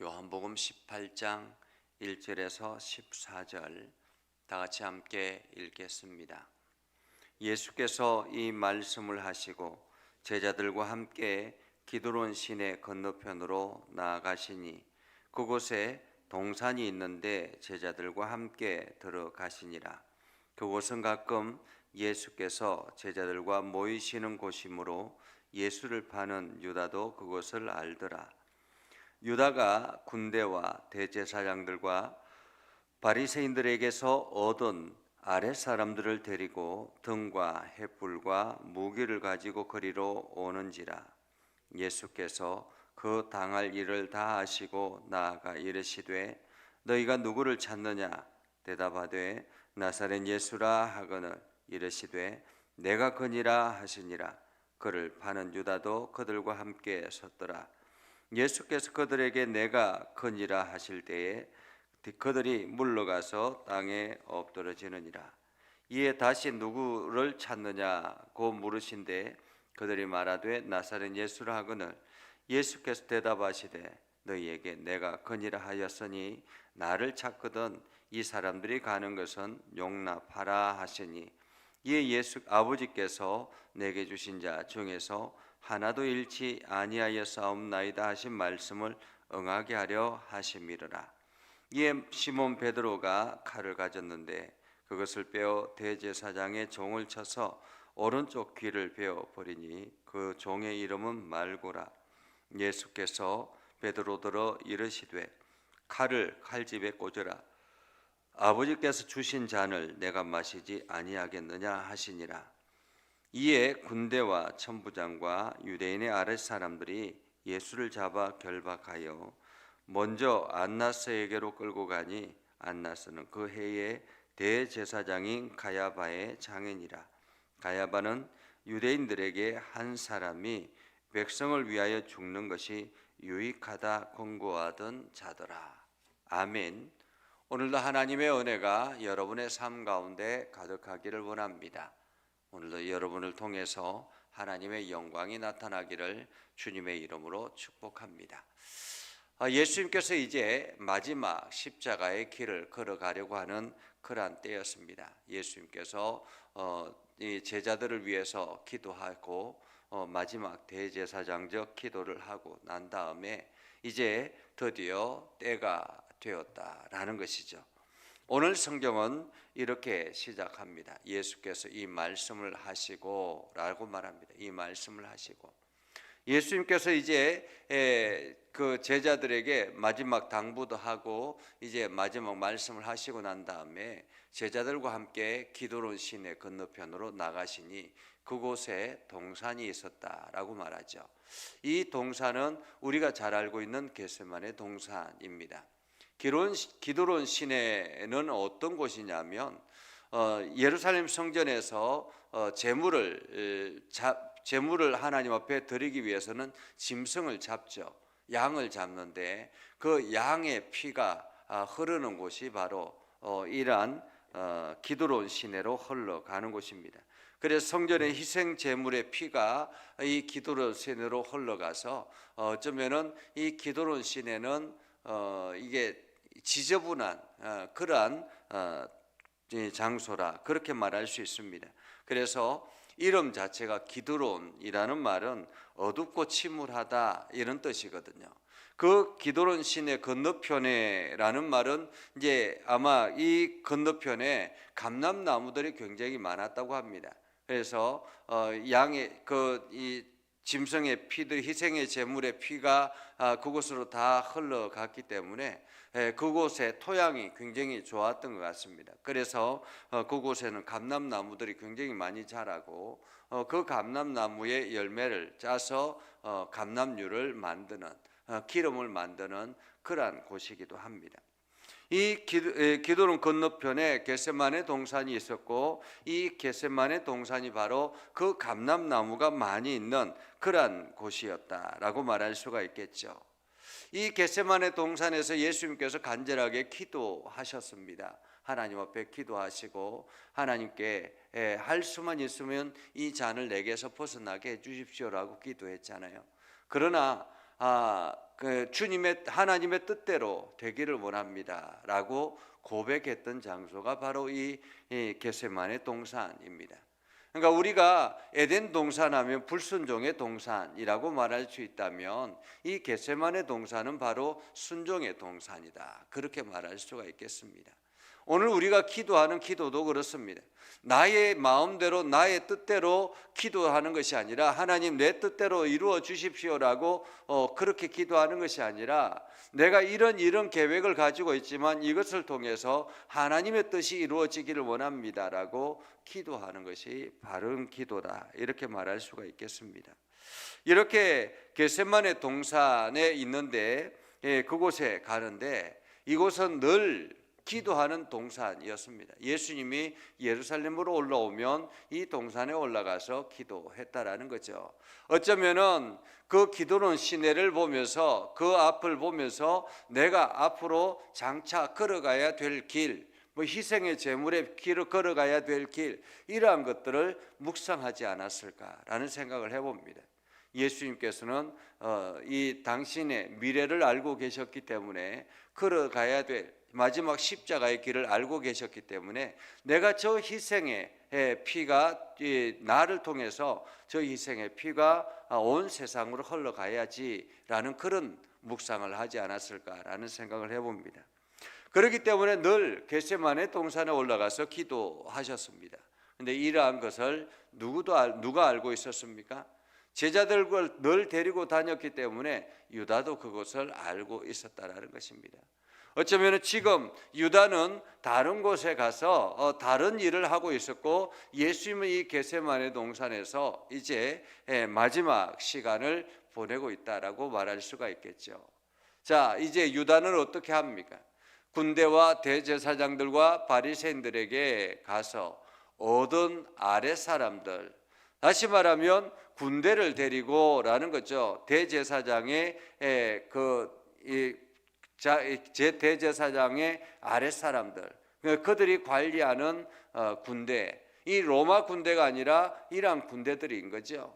요한복음 18장 1절에서 14절 다 같이 함께 읽겠습니다. 예수께서 이 말씀을 하시고 제자들과 함께 기드론 시내 건너편으로 나아가시니 그곳에 동산이 있는데 제자들과 함께 들어가시니라. 그곳은 가끔 예수께서 제자들과 모이시는 곳이므로 예수를 파는 유다도 그곳을 알더라. 유다가 군대와 대제사장들과 바리새인들에게서 얻은 아랫사람들을 데리고 등과 횃불과 무기를 가지고 거리로 오는지라. 예수께서 그 당할 일을 다 아시고 나아가 이르시되 너희가 누구를 찾느냐 대답하되 나사렛 예수라 하거늘 이르시되 내가 그니라 하시니라. 그를 파는 유다도 그들과 함께 섰더라. 예수께서 그들에게 내가 그니라 하실 때에 그들이 물러가서 땅에 엎드러지느니라. 이에 다시 누구를 찾느냐고 물으신데 그들이 말하되 나사렛 예수라 하거늘 예수께서 대답하시되 너희에게 내가 그니라 하였으니 나를 찾거든 이 사람들이 가는 것은 용납하라 하시니 이에 예수 아버지께서 내게 주신 자 중에서 하나도 잃지 아니하였사옵나이다 하신 말씀을 응하게 하려 하심이로라. 이에 시몬 베드로가 칼을 가졌는데 그것을 빼어 대제사장의 종을 쳐서 오른쪽 귀를 베어 버리니 그 종의 이름은 말고라. 예수께서 베드로더러 이르시되 칼을 칼집에 꽂으라. 아버지께서 주신 잔을 내가 마시지 아니하겠느냐 하시니라. 이에 군대와 천부장과 유대인의 아랫사람들이 예수를 잡아 결박하여 먼저 안나스에게로 끌고 가니 안나스는 그 해에 대제사장인 가야바의 장인이라. 가야바는 유대인들에게 한 사람이 백성을 위하여 죽는 것이 유익하다 권고하던 자더라. 아멘. 오늘도 하나님의 은혜가 여러분의 삶 가운데 가득하기를 원합니다. 오늘도 여러분을 통해서 하나님의 영광이 나타나기를 주님의 이름으로 축복합니다. 예수님께서 이제 마지막 십자가의 길을 걸어가려고 하는 그러한 때였습니다. 예수님께서 이 제자들을 위해서 기도하고 마지막 대제사장적 기도를 하고 난 다음에 이제 드디어 때가 되었다라는 것이죠. 오늘 성경은 이렇게 시작합니다. 예수께서 이 말씀을 하시고 라고 말합니다. 이 말씀을 하시고 예수님께서 이제 그 제자들에게 마지막 당부도 하고 이제 마지막 말씀을 하시고 난 다음에 제자들과 함께 기드론 시내 건너편으로 나가시니 그곳에 동산이 있었다라고 말하죠. 이 동산은 우리가 잘 알고 있는 겟세마네 동산입니다. 기드론 시내는 어떤 곳이냐면 예루살렘 성전에서 제물을 하나님 앞에 드리기 위해서는 짐승을 잡죠. 양을 잡는데 그 양의 피가 흐르는 곳이 바로 이러한 기드론 시내로 흘러가는 곳입니다. 그래서 성전의 희생 제물의 피가 이 기드론 시내로 흘러가서 어쩌면은 이 기드론 시내는 이게 지저분한 그러한 장소라 그렇게 말할 수 있습니다. 그래서 이름 자체가 기드론이라는 말은 어둡고 침울하다 이런 뜻이거든요. 그 기드론 시내 건너편에라는 말은 이제 아마 이 건너편에 감람나무들이 굉장히 많았다고 합니다. 그래서 양의 이 짐승의 피들 희생의 제물의 피가 그곳으로 다 흘러갔기 때문에 그곳의 토양이 굉장히 좋았던 것 같습니다. 그래서 그곳에는 감람나무들이 굉장히 많이 자라고 그 감람나무의 열매를 짜서 감람유를 만드는 기름을 만드는 그러한 곳이기도 합니다. 이 기드론 건너편에 겟세마네 동산이 있었고 이 겟세마네 동산이 바로 그 감람나무가 많이 있는 그러한 곳이었다라고 말할 수가 있겠죠. 이 겟세마네 동산에서 예수님께서 간절하게 기도하셨습니다. 하나님 앞에 기도하시고 하나님께 할 수만 있으면 이 잔을 내게서 벗어나게 해 주십시오라고 기도했잖아요. 그러나 주님의 하나님의 뜻대로 되기를 원합니다라고 고백했던 장소가 바로 이 겟세마네 동산입니다. 그러니까 우리가 에덴 동산하면 불순종의 동산이라고 말할 수 있다면 이 겟세마네 동산은 바로 순종의 동산이다, 그렇게 말할 수가 있겠습니다. 오늘 우리가 기도하는 기도도 그렇습니다. 나의 마음대로 나의 뜻대로 기도하는 것이 아니라 하나님 내 뜻대로 이루어 주십시오라고 그렇게 기도하는 것이 아니라 내가 이런 계획을 가지고 있지만 이것을 통해서 하나님의 뜻이 이루어지기를 원합니다라고 기도하는 것이 바른 기도다, 이렇게 말할 수가 있겠습니다. 이렇게 겟세마네 동산에 있는데 그곳에 가는데 이곳은 늘 기도하는 동산이었습니다. 예수님이 예루살렘으로 올라오면 이 동산에 올라가서 기도했다라는 거죠. 어쩌면은 그 기도는 시내를 보면서 그 앞을 보면서 내가 앞으로 장차 걸어가야 될 길, 희생의 제물의 길을 걸어가야 될 길, 이러한 것들을 묵상하지 않았을까라는 생각을 해봅니다. 예수님께서는 이 당신의 미래를 알고 계셨기 때문에 걸어가야 될 마지막 십자가의 길을 알고 계셨기 때문에 내가 저 희생의 피가 나를 통해서 저 희생의 피가 온 세상으로 흘러가야지라는 그런 묵상을 하지 않았을까라는 생각을 해봅니다. 그렇기 때문에 늘 겟세마네 동산에 올라가서 기도하셨습니다. 그런데 이러한 것을 누가 알고 있었습니까? 제자들을 늘 데리고 다녔기 때문에 유다도 그것을 알고 있었다라는 것입니다. 어쩌면 지금 유다는 다른 곳에 가서 다른 일을 하고 있었고 예수님은 이 겟세마네 동산에서 이제 마지막 시간을 보내고 있다라고 말할 수가 있겠죠. 자, 이제 유다는 어떻게 합니까? 군대와 대제사장들과 바리새인들에게 가서 얻은 아랫 사람들, 다시 말하면 군대를 데리고라는 거죠. 대제사장의 대제사장의 아랫 사람들, 그들이 관리하는 군대, 이 로마 군대가 아니라 이러한 군대들인 거죠.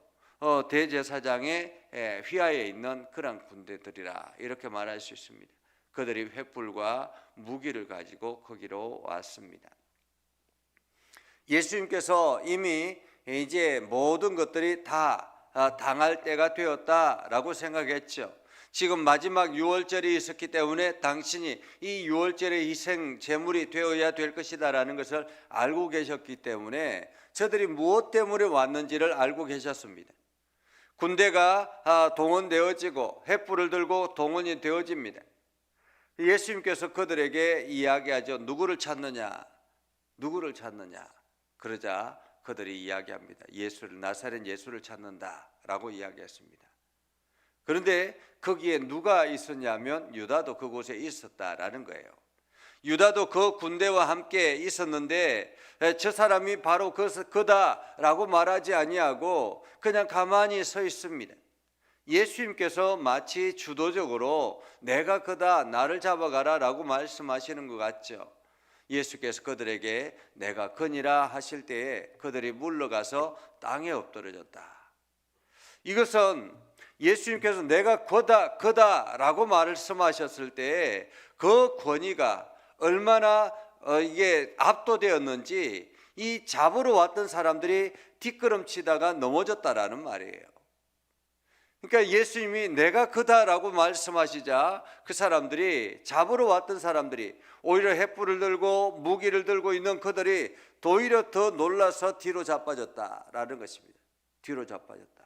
대제사장의 휘하에 있는 그런 군대들이라 이렇게 말할 수 있습니다. 그들이 횃불과 무기를 가지고 거기로 왔습니다. 예수님께서 이미 이제 모든 것들이 다 당할 때가 되었다라고 생각했죠. 지금 마지막 유월절이 있었기 때문에 당신이 이 유월절의 희생 제물이 되어야 될 것이다라는 것을 알고 계셨기 때문에 저들이 무엇 때문에 왔는지를 알고 계셨습니다. 군대가 동원되어지고 횃불을 들고 동원이 되어집니다. 예수님께서 그들에게 이야기하죠. 누구를 찾느냐? 누구를 찾느냐? 그러자 그들이 이야기합니다. 나사렛 예수를 찾는다라고 이야기했습니다. 그런데 거기에 누가 있었냐면 유다도 그곳에 있었다라는 거예요. 유다도 그 군대와 함께 있었는데 저 사람이 바로 그다라고 말하지 아니하고 그냥 가만히 서 있습니다. 예수님께서 마치 주도적으로 내가 그다, 나를 잡아가라 라고 말씀하시는 것 같죠. 예수께서 그들에게 내가 그니라 하실 때에 그들이 물러가서 땅에 엎드러졌다. 이것은 예수님께서 내가 그다라고 말씀하셨을 때에 그 권위가 얼마나 이게 압도되었는지 이 잡으러 왔던 사람들이 뒷걸음치다가 넘어졌다라는 말이에요. 그러니까 예수님이 내가 그다라고 말씀하시자 그 사람들이, 잡으러 왔던 사람들이, 오히려 횃불을 들고 무기를 들고 있는 그들이 오히려 더 놀라서 뒤로 자빠졌다라는 것입니다. 뒤로 자빠졌다.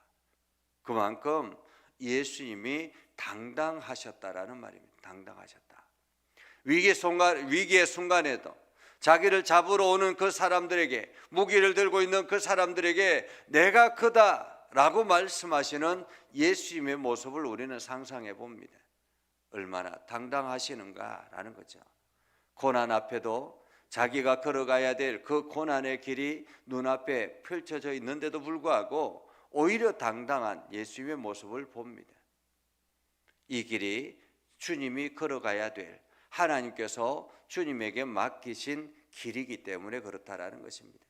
그만큼 예수님이 당당하셨다라는 말입니다. 당당하셨다. 위기의 순간에도 자기를 잡으러 오는 그 사람들에게, 무기를 들고 있는 그 사람들에게 내가 그다라고 말씀하시는 예수님의 모습을 우리는 상상해 봅니다. 얼마나 당당하시는가라는 거죠. 고난 앞에도 자기가 걸어가야 될 그 고난의 길이 눈앞에 펼쳐져 있는데도 불구하고 오히려 당당한 예수님의 모습을 봅니다. 이 길이 주님이 걸어가야 될, 하나님께서 주님에게 맡기신 길이기 때문에 그렇다라는 것입니다.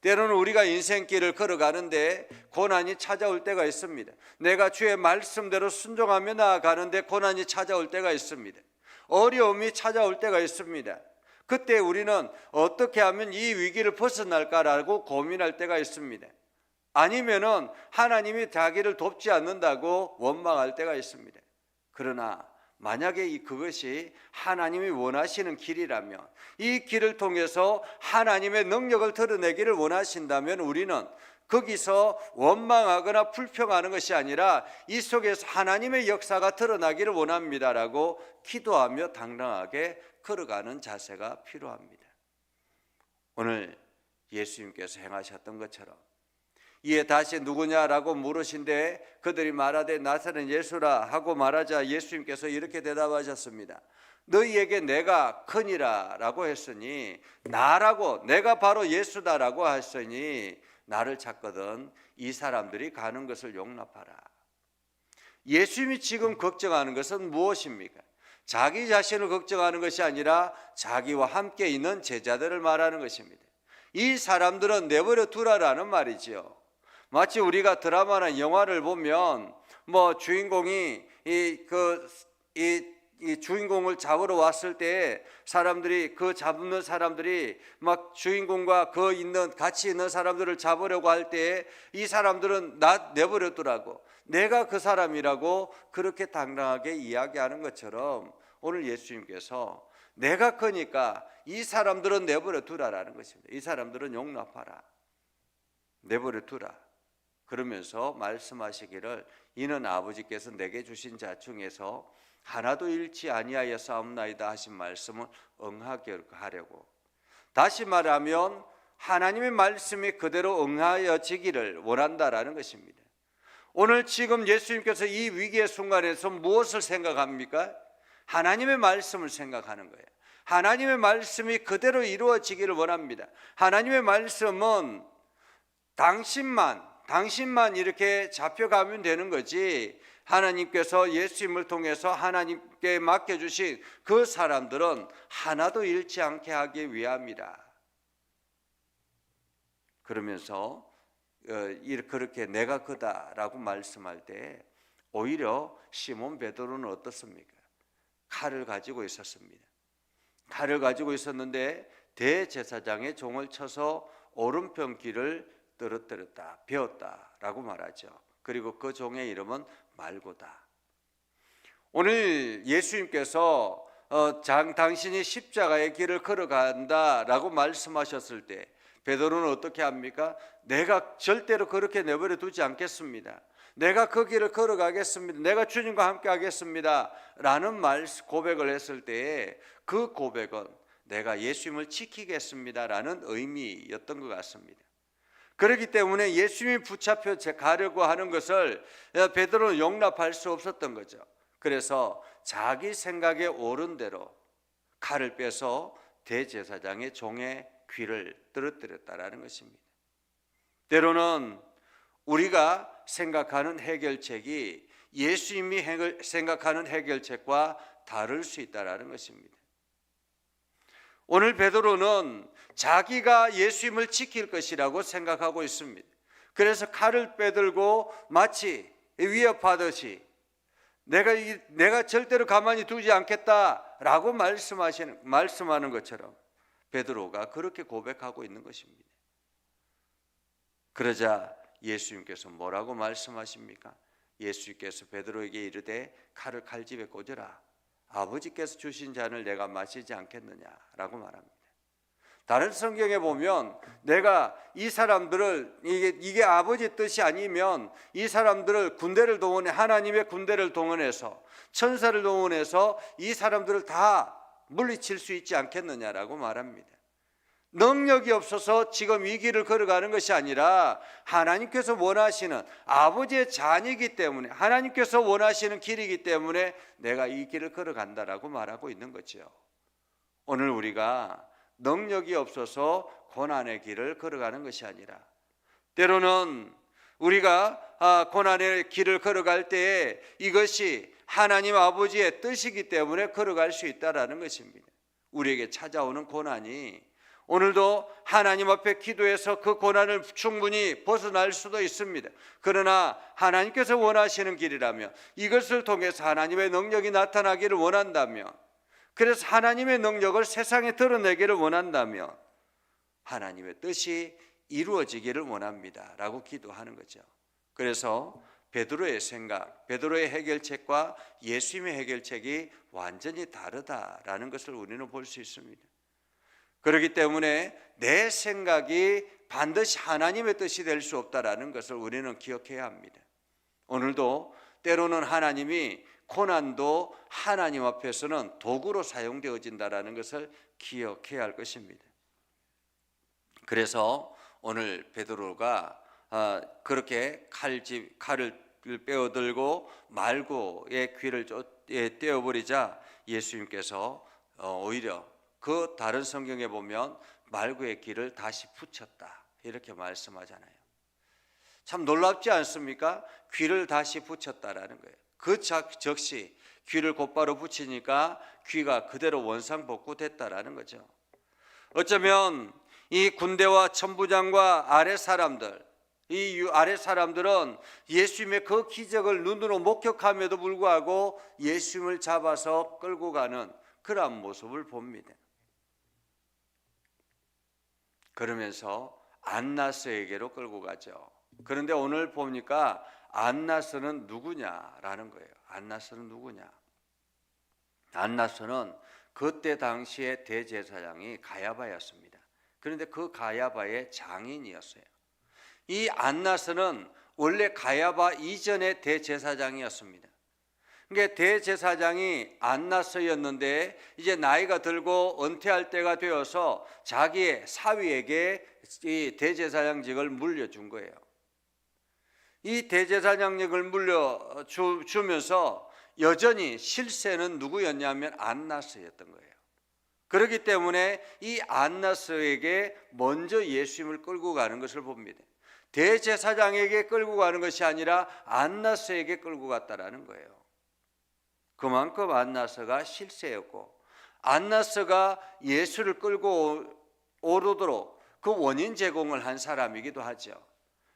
때로는 우리가 인생길을 걸어가는데 고난이 찾아올 때가 있습니다. 내가 주의 말씀대로 순종하며 나아가는데 고난이 찾아올 때가 있습니다. 어려움이 찾아올 때가 있습니다. 그때 우리는 어떻게 하면 이 위기를 벗어날까라고 고민할 때가 있습니다. 아니면은 하나님이 자기를 돕지 않는다고 원망할 때가 있습니다. 그러나 만약에 그것이 하나님이 원하시는 길이라면, 이 길을 통해서 하나님의 능력을 드러내기를 원하신다면 우리는 거기서 원망하거나 불평하는 것이 아니라 이 속에서 하나님의 역사가 드러나기를 원합니다라고 기도하며 당당하게 걸어가는 자세가 필요합니다. 오늘 예수님께서 행하셨던 것처럼 이에 다시 누구냐라고 물으신데 그들이 말하되 나사렛 예수라 하고 말하자 예수님께서 이렇게 대답하셨습니다. 너희에게 내가 크니라 라고 했으니, 나라고, 내가 바로 예수다라고 했으니 나를 찾거든 이 사람들이 가는 것을 용납하라. 예수님이 지금 걱정하는 것은 무엇입니까? 자기 자신을 걱정하는 것이 아니라 자기와 함께 있는 제자들을 말하는 것입니다. 이 사람들은 내버려 두라라는 말이지요. 마치 우리가 드라마나 영화를 보면 주인공이 이 주인공을 잡으러 왔을 때 사람들이, 그 잡는 사람들이 막 주인공과 같이 있는 사람들을 잡으려고 할 때 이 사람들은 나 내버려 두라고, 내가 그 사람이라고 그렇게 당당하게 이야기하는 것처럼 오늘 예수님께서 내가 크니까 이 사람들은 내버려 두라라는 것입니다. 이 사람들은 용납하라, 내버려 두라. 그러면서 말씀하시기를 이는 아버지께서 내게 주신 자 중에서 하나도 잃지 아니하여 싸움나이다 하신 말씀을 응하게 하려고, 다시 말하면 하나님의 말씀이 그대로 응하여지기를 원한다라는 것입니다. 오늘 지금 예수님께서 이 위기의 순간에서 무엇을 생각합니까? 하나님의 말씀을 생각하는 거예요. 하나님의 말씀이 그대로 이루어지기를 원합니다. 하나님의 말씀은 당신만 이렇게 잡혀가면 되는 거지, 하나님께서 예수님을 통해서 하나님께 맡겨주신 그 사람들은 하나도 잃지 않게 하기 위함이라. 그러면서 그렇게 내가 그다라고 말씀할 때 오히려 시몬 베드로는 어떻습니까? 칼을 가지고 있었습니다. 칼을 가지고 있었는데 대제사장의 종을 쳐서 오른편 귀를 떨어뜨렸다, 베었다라고 말하죠. 그리고 그 종의 이름은 말고다. 오늘 예수님께서 당신이 십자가의 길을 걸어간다라고 말씀하셨을 때 베드로는 어떻게 합니까? 내가 절대로 그렇게 내버려 두지 않겠습니다. 내가 그 길을 걸어가겠습니다. 내가 주님과 함께 하겠습니다 라는 고백을 했을 때에 그 고백은 내가 예수님을 지키겠습니다 라는 의미였던 것 같습니다. 그렇기 때문에 예수님이 붙잡혀 가려고 하는 것을 베드로는 용납할 수 없었던 거죠. 그래서 자기 생각에 옳은 대로 칼을 빼서 대제사장의 종의 귀를 떨어뜨렸다라는 것입니다. 때로는 우리가 생각하는 해결책이 예수님이 생각하는 해결책과 다를 수 있다라는 것입니다. 오늘 베드로는 자기가 예수님을 지킬 것이라고 생각하고 있습니다. 그래서 칼을 빼들고 마치 위협하듯이 내가 절대로 가만히 두지 않겠다라고 말씀하는 것처럼 베드로가 그렇게 고백하고 있는 것입니다. 그러자 예수님께서 뭐라고 말씀하십니까? 예수님께서 베드로에게 이르되 칼을 칼집에 꽂으라. 아버지께서 주신 잔을 내가 마시지 않겠느냐라고 말합니다. 다른 성경에 보면 내가 이 사람들을 이게 아버지 뜻이 아니면 이 사람들을 군대를 동원해, 하나님의 군대를 동원해서 천사를 동원해서 이 사람들을 다 물리칠 수 있지 않겠느냐라고 말합니다. 능력이 없어서 지금 이 길을 걸어가는 것이 아니라 하나님께서 원하시는 아버지의 자녀이기 때문에, 하나님께서 원하시는 길이기 때문에 내가 이 길을 걸어간다라고 말하고 있는 거죠. 오늘 우리가 능력이 없어서 고난의 길을 걸어가는 것이 아니라 때로는 우리가 고난의 길을 걸어갈 때에 이것이 하나님 아버지의 뜻이기 때문에 걸어갈 수 있다라는 것입니다. 우리에게 찾아오는 고난이 오늘도 하나님 앞에 기도해서 그 고난을 충분히 벗어날 수도 있습니다. 그러나 하나님께서 원하시는 길이라면, 이것을 통해서 하나님의 능력이 나타나기를 원한다면, 그래서 하나님의 능력을 세상에 드러내기를 원한다면 하나님의 뜻이 이루어지기를 원합니다 라고 기도하는 거죠. 그래서 베드로의 생각, 베드로의 해결책과 예수님의 해결책이 완전히 다르다라는 것을 우리는 볼 수 있습니다. 그렇기 때문에 내 생각이 반드시 하나님의 뜻이 될 수 없다라는 것을 우리는 기억해야 합니다. 오늘도 때로는 하나님이 고난도 하나님 앞에서는 도구로 사용되어진다라는 것을 기억해야 할 것입니다. 그래서 오늘 베드로가 그렇게 칼을 빼어들고 말고의 귀를 떼어버리자 예수님께서 오히려 그 다른 성경에 보면 말고의 귀를 다시 붙였다 이렇게 말씀하잖아요. 참 놀랍지 않습니까? 귀를 다시 붙였다라는 거예요. 그 즉시 귀를 곧바로 붙이니까 귀가 그대로 원상복구됐다라는 거죠. 어쩌면 이 군대와 천부장과 아래 사람들, 이 아래 사람들은 예수님의 그 기적을 눈으로 목격함에도 불구하고 예수님을 잡아서 끌고 가는 그러한 모습을 봅니다. 그러면서 안나스에게로 끌고 가죠. 그런데 오늘 보니까 안나스는 누구냐라는 거예요. 안나스는 누구냐? 안나스는 그때 당시의 대제사장이 가야바였습니다. 그런데 그 가야바의 장인이었어요. 이 안나스는 원래 가야바 이전의 대제사장이었습니다. 그러니까 대제사장이 안나스였는데 이제 나이가 들고 은퇴할 때가 되어서 자기의 사위에게 이 대제사장직을 물려준 거예요. 이 대제사장직을 물려주면서 여전히 실세는 누구였냐면 안나스였던 거예요. 그렇기 때문에 이 안나스에게 먼저 예수님을 끌고 가는 것을 봅니다. 대제사장에게 끌고 가는 것이 아니라 안나스에게 끌고 갔다라는 거예요. 그만큼 안나스가 실세였고 안나스가 예수를 끌고 오르도록 그 원인 제공을 한 사람이기도 하죠.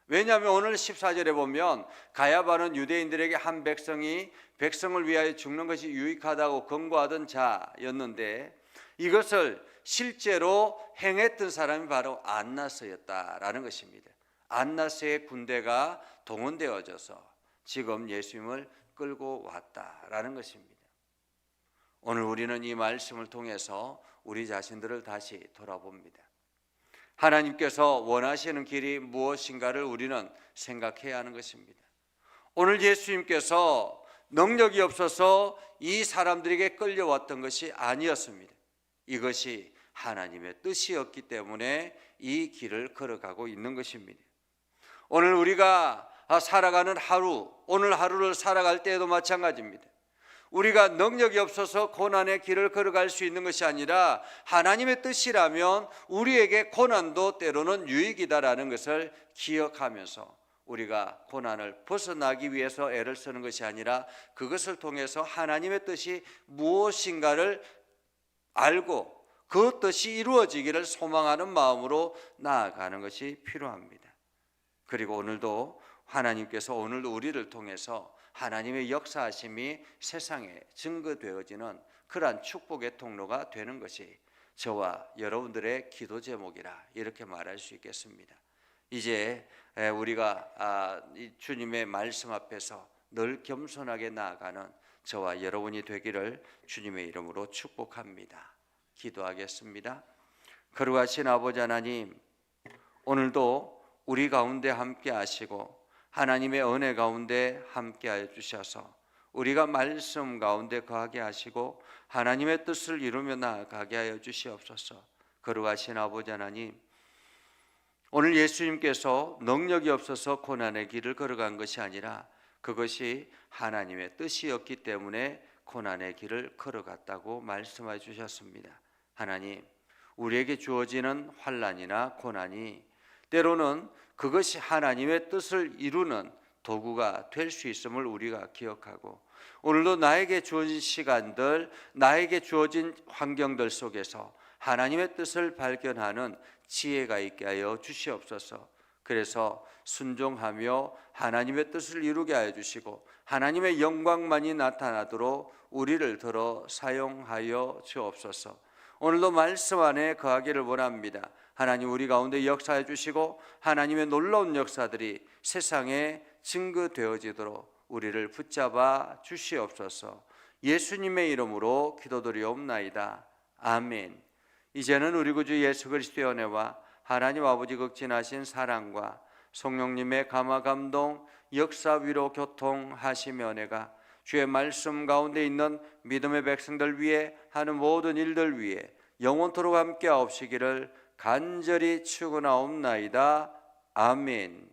왜냐하면 오늘 14절에 보면 가야바는 유대인들에게 한 백성이 백성을 위하여 죽는 것이 유익하다고 권고하던 자였는데 이것을 실제로 행했던 사람이 바로 안나스였다라는 것입니다. 안나스의 군대가 동원되어져서 지금 예수님을 끌고 왔다라는 것입니다. 오늘 우리는 이 말씀을 통해서 우리 자신들을 다시 돌아봅니다. 하나님께서 원하시는 길이 무엇인가를 우리는 생각해야 하는 것입니다. 오늘 예수님께서 능력이 없어서 이 사람들에게 끌려왔던 것이 아니었습니다. 이것이 하나님의 뜻이었기 때문에 이 길을 걸어가고 있는 것입니다. 오늘 우리가 살아가는 하루, 오늘 하루를 살아갈 때에도 마찬가지입니다. 우리가 능력이 없어서 고난의 길을 걸어갈 수 있는 것이 아니라 하나님의 뜻이라면 우리에게 고난도 때로는 유익이다라는 것을 기억하면서 우리가 고난을 벗어나기 위해서 애를 쓰는 것이 아니라 그것을 통해서 하나님의 뜻이 무엇인가를 알고 그 뜻이 이루어지기를 소망하는 마음으로 나아가는 것이 필요합니다. 그리고 오늘도 하나님께서 오늘도 우리를 통해서 하나님의 역사하심이 세상에 증거되어지는 그러한 축복의 통로가 되는 것이 저와 여러분들의 기도 제목이라 이렇게 말할 수 있겠습니다. 이제 우리가 주님의 말씀 앞에서 늘 겸손하게 나아가는 저와 여러분이 되기를 주님의 이름으로 축복합니다. 기도하겠습니다. 거룩하신 아버지 하나님, 오늘도 우리 가운데 함께 하시고 하나님의 은혜 가운데 함께하여 주셔서 우리가 말씀 가운데 거하게 하시고 하나님의 뜻을 이루며 나아가게 하여 주시옵소서. 거룩하신 아버지 하나님, 오늘 예수님께서 능력이 없어서 고난의 길을 걸어간 것이 아니라 그것이 하나님의 뜻이었기 때문에 고난의 길을 걸어갔다고 말씀해 주셨습니다. 하나님, 우리에게 주어지는 환난이나 고난이 때로는 그것이 하나님의 뜻을 이루는 도구가 될 수 있음을 우리가 기억하고 오늘도 나에게 주어진 시간들, 나에게 주어진 환경들 속에서 하나님의 뜻을 발견하는 지혜가 있게 하여 주시옵소서. 그래서 순종하며 하나님의 뜻을 이루게 하여 주시고 하나님의 영광만이 나타나도록 우리를 들어 사용하여 주옵소서. 오늘도 말씀 안에 거하기를 원합니다. 하나님 우리 가운데 역사해 주시고 하나님의 놀라운 역사들이 세상에 증거되어지도록 우리를 붙잡아 주시옵소서. 예수님의 이름으로 기도드리옵나이다. 아멘. 이제는 우리 구주 예수 그리스도의 은혜와 하나님 아버지 극진하신 사랑과 성령님의 감화 감동 역사 위로 교통하시며 은혜가 주의 말씀 가운데 있는 믿음의 백성들 위해 하는 모든 일들 위해 영원토록 함께 하옵시기를 간절히 축원하옵나이다. 아멘.